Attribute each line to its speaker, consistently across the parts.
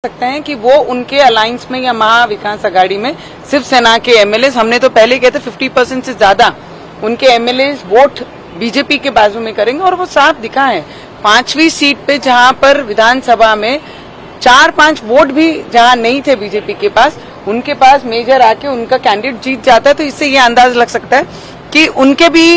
Speaker 1: सकते हैं कि वो उनके अलायंस में या महाविकास आघाड़ी में शिवसेना के एमएलए, हमने तो पहले कहते 50% से ज्यादा उनके एमएलए वोट बीजेपी के बाजू में करेंगे और वो साफ दिखा है। 5वीं सीट पे जहां पर विधानसभा में 4-5 वोट भी जहां नहीं थे बीजेपी के पास, उनके पास मेजर आके उनका कैंडिडेट जीत जाता है। तो इससे ये अंदाज लग सकता है कि उनके भी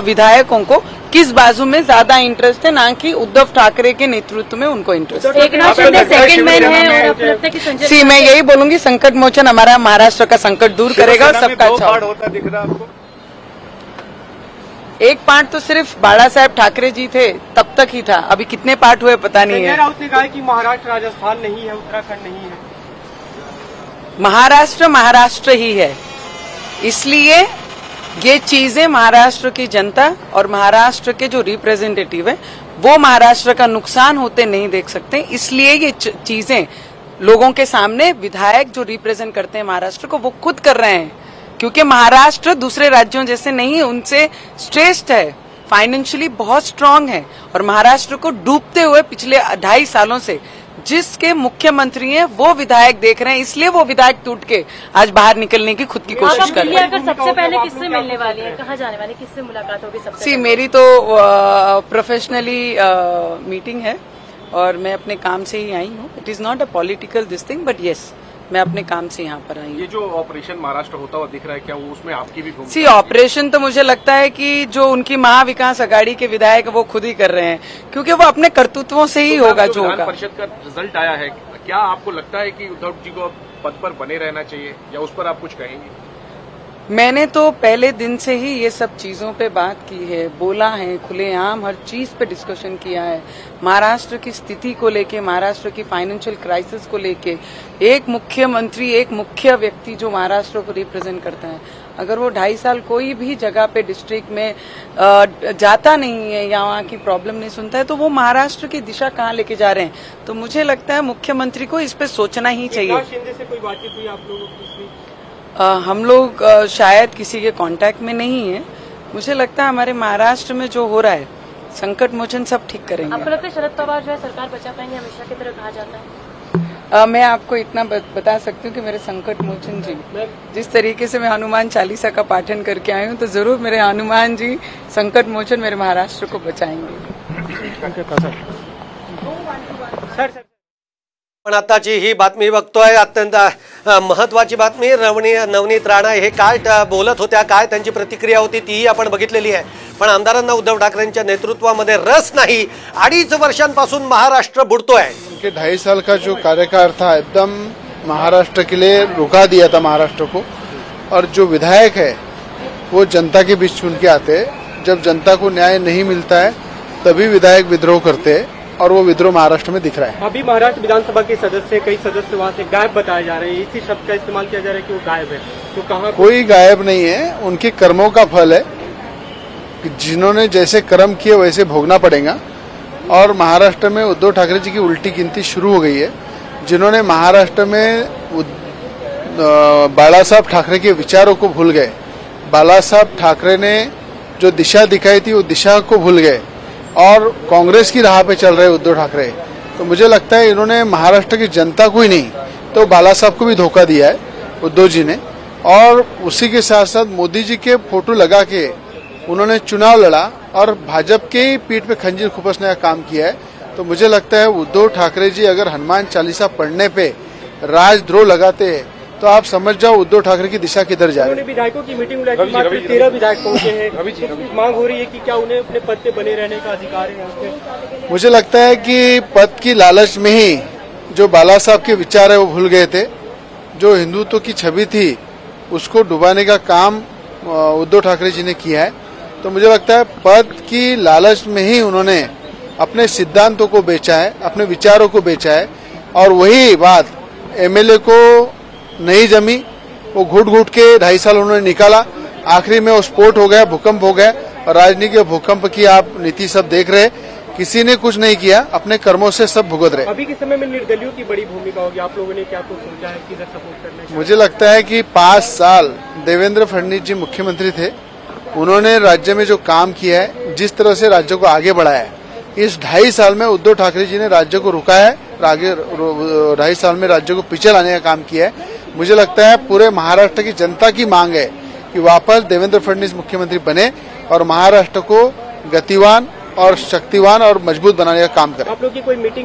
Speaker 1: विधायकों को किस बाजू में ज्यादा इंटरेस्ट है, ना कि उद्धव ठाकरे के नेतृत्व में उनको इंटरेस्ट है।
Speaker 2: एकनाथ शिंदे सेकंड मैन है और लगता है कि संजय
Speaker 1: सी मैं यही बोलूंगी, संकट मोचन हमारा महाराष्ट्र का संकट दूर करेगा और सबका अच्छा
Speaker 3: होता दिख रहा आपको?
Speaker 1: एक पार्ट तो सिर्फ बाला साहेब ठाकरे जी थे तब तक ही था, अभी कितने पार्ट हुए पता नहीं है।
Speaker 3: संजय राउत ने कहा कि महाराष्ट्र राजस्थान नहीं है, उत्तराखंड नहीं है।
Speaker 1: महाराष्ट्र ही है, इसलिए ये चीजें महाराष्ट्र की जनता और महाराष्ट्र के जो रिप्रेजेंटेटिव है वो महाराष्ट्र का नुकसान होते नहीं देख सकते। इसलिए ये चीजें लोगों के सामने विधायक जो रिप्रेजेंट करते हैं महाराष्ट्र को वो खुद कर रहे हैं, क्योंकि महाराष्ट्र दूसरे राज्यों जैसे नहीं है, उनसे श्रेष्ठ है, फाइनेंशियली बहुत स्ट्रांग है। और महाराष्ट्र को डूबते हुए पिछले 2.5 सालों से जिसके मुख्यमंत्री हैं वो विधायक देख रहे हैं, इसलिए वो विधायक टूट के आज बाहर निकलने की खुद की कोशिश कर रहे हैं।
Speaker 2: सबसे पहले किससे मिलने वाली है, कहाँ जाने वाली, किससे मुलाकात होगी सबसे?
Speaker 1: सी मेरी तो प्रोफेशनली मीटिंग है और मैं अपने काम से ही आई हूँ। It is not a political this thing, but yes मैं अपने काम से यहाँ पर आई हूँ।
Speaker 3: ये जो ऑपरेशन महाराष्ट्र होता हुआ दिख रहा है, क्या वो उसमें आपकी भी भूमिका?
Speaker 1: सी ऑपरेशन तो मुझे लगता है कि जो उनकी महाविकास आघाड़ी के विधायक वो खुद ही कर रहे हैं, क्योंकि वो अपने कर्तृत्वों से ही होगा जो होगा।
Speaker 3: परिषद का रिजल्ट आया है, क्या आपको लगता है कि उद्धव जी को पद पर बने रहना चाहिए या उस पर आप कुछ कहेंगे?
Speaker 1: मैंने तो पहले दिन से ही ये सब चीजों पे बात की है, बोला है, खुलेआम हर चीज पे डिस्कशन किया है। महाराष्ट्र की स्थिति को लेके, महाराष्ट्र की फाइनेंशियल क्राइसिस को लेके, एक मुख्यमंत्री, एक मुख्य व्यक्ति जो महाराष्ट्र को रिप्रेजेंट करता है, अगर वो 2.5 साल कोई भी जगह पे डिस्ट्रिक्ट में जाता नहीं है या वहाँ की प्रॉब्लम नहीं सुनता है, तो वो महाराष्ट्र की दिशा कहाँ लेके जा रहे हैं। तो मुझे लगता है मुख्यमंत्री को इस पे सोचना ही चाहिए।
Speaker 3: एकनाथ शिंदे से कोई बातचीत हुई आप लोगों की?
Speaker 1: हम लोग शायद किसी के कांटेक्ट में नहीं है। मुझे लगता है हमारे महाराष्ट्र में जो हो रहा है संकट मोचन सब ठीक करेंगे।
Speaker 2: आपको लगता है शरद पवार जो है सरकार बचा पाएंगे, हमेशा की तरह कहा जाता है?
Speaker 1: मैं आपको इतना बता सकती हूँ कि मेरे संकट मोचन जी, जिस तरीके से मैं हनुमान चालीसा का पाठन करके आई हूँ, तो जरूर मेरे हनुमान जी संकट मोचन मेरे महाराष्ट्र को बचाएंगे।
Speaker 4: पण आताची ही बातमी बघतोय, अत्यंत महत्त्वाची बातमी। नवनीत राणा हे काय बोलत होत्या, काय त्यांची प्रतिक्रिया होती तीही आपण बघितलेली आहे। पण आमदारांना उद्धव ठाकरेंच्या नेतृत्वामध्ये रस नाही। 2.5 वर्षांपासून महाराष्ट्र बुडतोय।
Speaker 5: उनके 2.5 साल का जो कार्यकाल था एकदम महाराष्ट्र के लिए रुका दिया था महाराष्ट्र को। और जो विधायक है वो जनता के बीच चुन के आते हैं, जब जनता को न्याय नहीं मिलता है तभी विधायक विद्रोह करते हैं और वो विद्रोह महाराष्ट्र में दिख रहा है।
Speaker 3: अभी महाराष्ट्र विधानसभा के सदस्य, कई सदस्य वहाँ से गायब बताए जा रहे हैं, इसी शब्द का इस्तेमाल किया जा रहा है कि वो गायब है। तो कहाँ?
Speaker 5: कोई गायब नहीं है, उनके कर्मों का फल है कि जिन्होंने जैसे कर्म किए वैसे भोगना पड़ेगा। और महाराष्ट्र में उद्धव ठाकरे जी की उल्टी गिनती शुरू हो गई है। जिन्होंने महाराष्ट्र में बाला साहब ठाकरे के विचारों को भूल गए, बाला साहब ठाकरे ने जो दिशा दिखाई थी वो दिशा को भूल गए और कांग्रेस की राह पे चल रहे उद्धव ठाकरे। तो मुझे लगता है इन्होंने महाराष्ट्र की जनता को ही नहीं तो बाला साहब को भी धोखा दिया है उद्धव जी ने। और उसी के साथ साथ मोदी जी के फोटो लगा के उन्होंने चुनाव लड़ा और भाजपा के ही पीठ पे खंजीर खुपसने का काम किया है। तो मुझे लगता है उद्धव ठाकरे जी अगर हनुमान चालीसा पढ़ने पे राजद्रोह लगाते हैं तो आप समझ जाओ उद्धव ठाकरे की दिशा किधर जा रही है।
Speaker 3: विधायकों की मीटिंग बुलाई, मात्र 13 विधायक पहुंचे हैं। मांग हो रही है कि क्या उन्हें अपने पद पे बने रहने का अधिकार है?
Speaker 5: मुझे लगता है कि पद की लालच में ही जो बाला साहब के विचार है वो भूल गए थे। जो हिंदुत्व की छवि थी उसको डुबाने का काम उद्धव ठाकरे जी ने किया है। तो मुझे लगता है पद की लालच में ही उन्होंने अपने सिद्धांतों को बेचा है, अपने विचारों को बेचा है। और वही बात एमएलए को नहीं जमी, वो घुट घुट के 2.5 साल उन्होंने निकाला। आखिरी में वो स्फोट हो गया, भूकंप हो गया। और राजनीति के भूकंप की आप नीति सब देख रहे, किसी ने कुछ नहीं किया, अपने कर्मों से सब भुगत रहे।
Speaker 3: अभी के समय में निर्दलियों की बड़ी भूमिका होगी, आप लोगों ने क्या कुछ सोचा है, किधर सपोर्ट करना है?
Speaker 5: मुझे लगता है कि 5 साल देवेंद्र फडणवीस जी मुख्यमंत्री थे, उन्होंने राज्य में जो काम किया है, जिस तरह से राज्य को आगे बढ़ाया है, इस 2.5 साल में उद्धव ठाकरे जी ने राज्य को रुका है आगे 2.5 साल में राज्य को पीछे लाने का काम किया है। मुझे लगता है पूरे महाराष्ट्र की जनता की मांग है कि वापस देवेंद्र फडणवीस मुख्यमंत्री बने और महाराष्ट्र को गतिवान और शक्तिवान और मजबूत बनाने का काम करें।
Speaker 3: आप लोग की कोई मीटिंग